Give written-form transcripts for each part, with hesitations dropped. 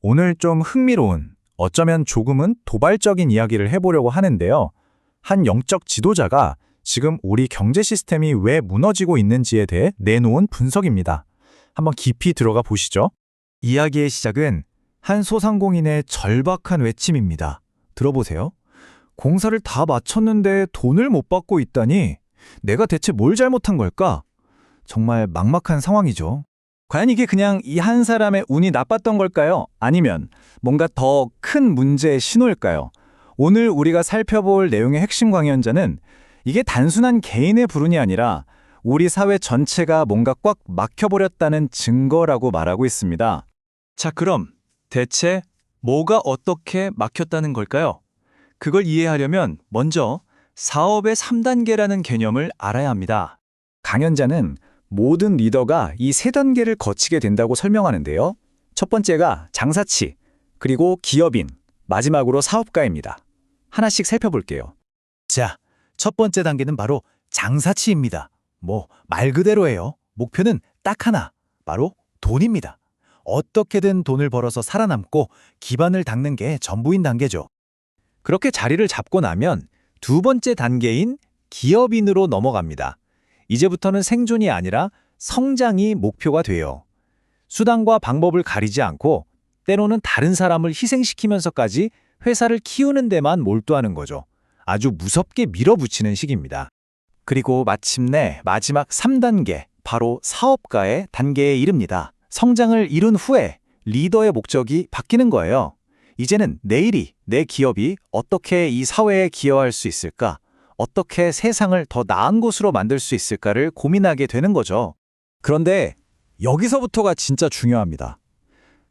오늘 좀 흥미로운, 어쩌면 조금은 도발적인 이야기를 해보려고 하는데요. 한 영적 지도자가 지금 우리 경제 시스템이 왜 무너지고 있는지에 대해 내놓은 분석입니다. 한번 깊이 들어가 보시죠. 이야기의 시작은 한 소상공인의 절박한 외침입니다. 들어보세요. 공사를 다 마쳤는데 돈을 못 받고 있다니 내가 대체 뭘 잘못한 걸까? 정말 막막한 상황이죠. 과연 이게 그냥 이 한 사람의 운이 나빴던 걸까요? 아니면 뭔가 더 큰 문제의 신호일까요? 오늘 우리가 살펴볼 내용의 핵심 강연자는 이게 단순한 개인의 불운이 아니라 우리 사회 전체가 뭔가 꽉 막혀버렸다는 증거라고 말하고 있습니다. 자, 그럼 대체 뭐가 어떻게 막혔다는 걸까요? 그걸 이해하려면 먼저 사업의 3단계라는 개념을 알아야 합니다. 강연자는 모든 리더가 이 3단계를 거치게 된다고 설명하는데요. 첫 번째가 장사치, 그리고 기업인, 마지막으로 사업가입니다. 하나씩 살펴볼게요. 자, 첫 번째 단계는 바로 장사치입니다. 말 그대로예요. 목표는 딱 하나, 바로 돈입니다. 어떻게든 돈을 벌어서 살아남고 기반을 닦는 게 전부인 단계죠. 그렇게 자리를 잡고 나면 두 번째 단계인 기업인으로 넘어갑니다. 이제부터는 생존이 아니라 성장이 목표가 돼요. 수단과 방법을 가리지 않고 때로는 다른 사람을 희생시키면서까지 회사를 키우는 데만 몰두하는 거죠. 아주 무섭게 밀어붙이는 시기입니다. 그리고 마침내 마지막 3단계, 바로 사업가의 단계에 이릅니다. 성장을 이룬 후에 리더의 목적이 바뀌는 거예요. 이제는 내일이 내 기업이 어떻게 이 사회에 기여할 수 있을까? 어떻게 세상을 더 나은 곳으로 만들 수 있을까를 고민하게 되는 거죠. 그런데 여기서부터가 진짜 중요합니다.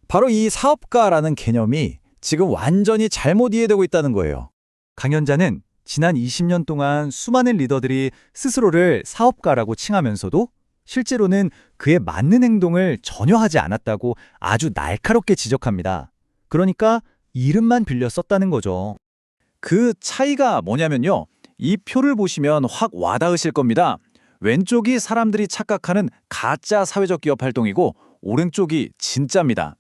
바로 이 사업가라는 개념이 지금 완전히 잘못 이해되고 있다는 거예요. 강연자는 지난 20년 동안 수많은 리더들이 스스로를 사업가라고 칭하면서도 실제로는 그에 맞는 행동을 전혀 하지 않았다고 아주 날카롭게 지적합니다. 그러니까 이름만 빌려 썼다는 거죠. 그 차이가 뭐냐면요. 이 표를 보시면 확 와닿으실 겁니다. 왼쪽이 사람들이 착각하는 가짜 사회적 기업 활동이고 오른쪽이 진짜입니다.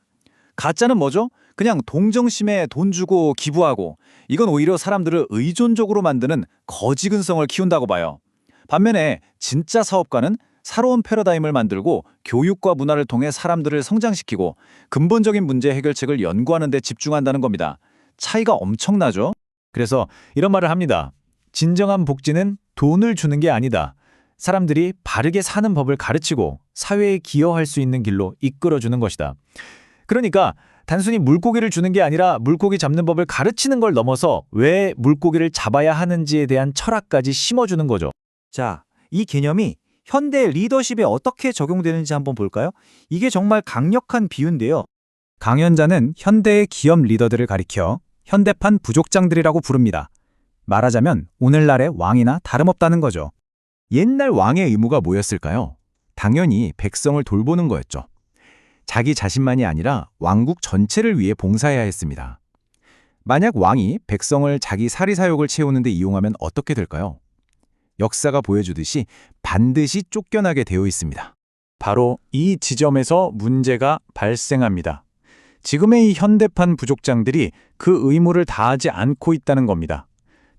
가짜는 뭐죠? 그냥 동정심에 돈 주고 기부하고, 이건 오히려 사람들을 의존적으로 만드는 거지 근성을 키운다고 봐요. 반면에 진짜 사업가는 새로운 패러다임을 만들고 교육과 문화를 통해 사람들을 성장시키고 근본적인 문제 해결책을 연구하는 데 집중한다는 겁니다. 차이가 엄청나죠? 그래서 이런 말을 합니다. 진정한 복지는 돈을 주는 게 아니다. 사람들이 바르게 사는 법을 가르치고 사회에 기여할 수 있는 길로 이끌어주는 것이다. 그러니까 단순히 물고기를 주는 게 아니라 물고기 잡는 법을 가르치는 걸 넘어서 왜 물고기를 잡아야 하는지에 대한 철학까지 심어주는 거죠. 자, 이 개념이 현대 리더십에 어떻게 적용되는지 한번 볼까요? 이게 정말 강력한 비유인데요. 강연자는 현대의 기업 리더들을 가리켜 현대판 부족장들이라고 부릅니다. 말하자면 오늘날의 왕이나 다름없다는 거죠. 옛날 왕의 의무가 뭐였을까요? 당연히 백성을 돌보는 거였죠. 자기 자신만이 아니라 왕국 전체를 위해 봉사해야 했습니다. 만약 왕이 백성을 자기 사리사욕을 채우는 데 이용하면 어떻게 될까요? 역사가 보여주듯이 반드시 쫓겨나게 되어 있습니다. 바로 이 지점에서 문제가 발생합니다. 지금의 이 현대판 부족장들이 그 의무를 다하지 않고 있다는 겁니다.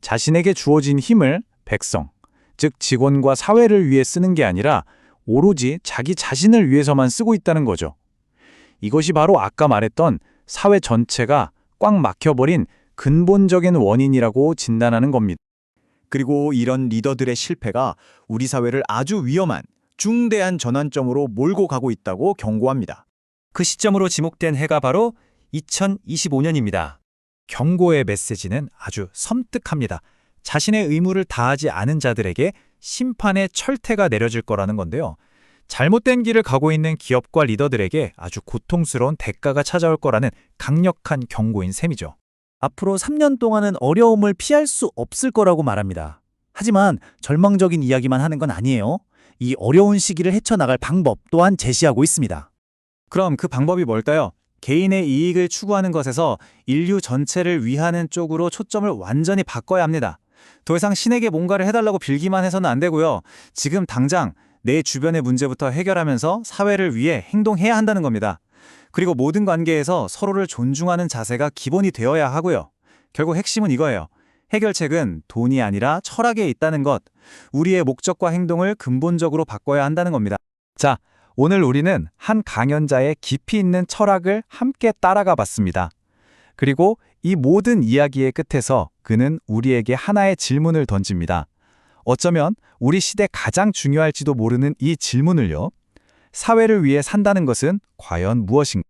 자신에게 주어진 힘을 백성, 즉 직원과 사회를 위해 쓰는 게 아니라 오로지 자기 자신을 위해서만 쓰고 있다는 거죠. 이것이 바로 아까 말했던 사회 전체가 꽉 막혀버린 근본적인 원인이라고 진단하는 겁니다. 그리고 이런 리더들의 실패가 우리 사회를 아주 위험한 중대한 전환점으로 몰고 가고 있다고 경고합니다. 그 시점으로 지목된 해가 바로 2025년입니다. 경고의 메시지는 아주 섬뜩합니다. 자신의 의무를 다하지 않은 자들에게 심판의 철퇴가 내려질 거라는 건데요. 잘못된 길을 가고 있는 기업과 리더들에게 아주 고통스러운 대가가 찾아올 거라는 강력한 경고인 셈이죠. 앞으로 3년 동안은 어려움을 피할 수 없을 거라고 말합니다. 하지만 절망적인 이야기만 하는 건 아니에요. 이 어려운 시기를 헤쳐나갈 방법 또한 제시하고 있습니다. 그럼 그 방법이 뭘까요? 개인의 이익을 추구하는 것에서 인류 전체를 위하는 쪽으로 초점을 완전히 바꿔야 합니다. 더 이상 신에게 뭔가를 해달라고 빌기만 해서는 안 되고요. 지금 당장 내 주변의 문제부터 해결하면서 사회를 위해 행동해야 한다는 겁니다. 그리고 모든 관계에서 서로를 존중하는 자세가 기본이 되어야 하고요. 결국 핵심은 이거예요. 해결책은 돈이 아니라 철학에 있다는 것. 우리의 목적과 행동을 근본적으로 바꿔야 한다는 겁니다. 자, 오늘 우리는 한 강연자의 깊이 있는 철학을 함께 따라가 봤습니다. 그리고 이 모든 이야기의 끝에서 그는 우리에게 하나의 질문을 던집니다. 어쩌면 우리 시대 가장 중요할지도 모르는 이 질문을요. 사회를 위해 산다는 것은 과연 무엇인가?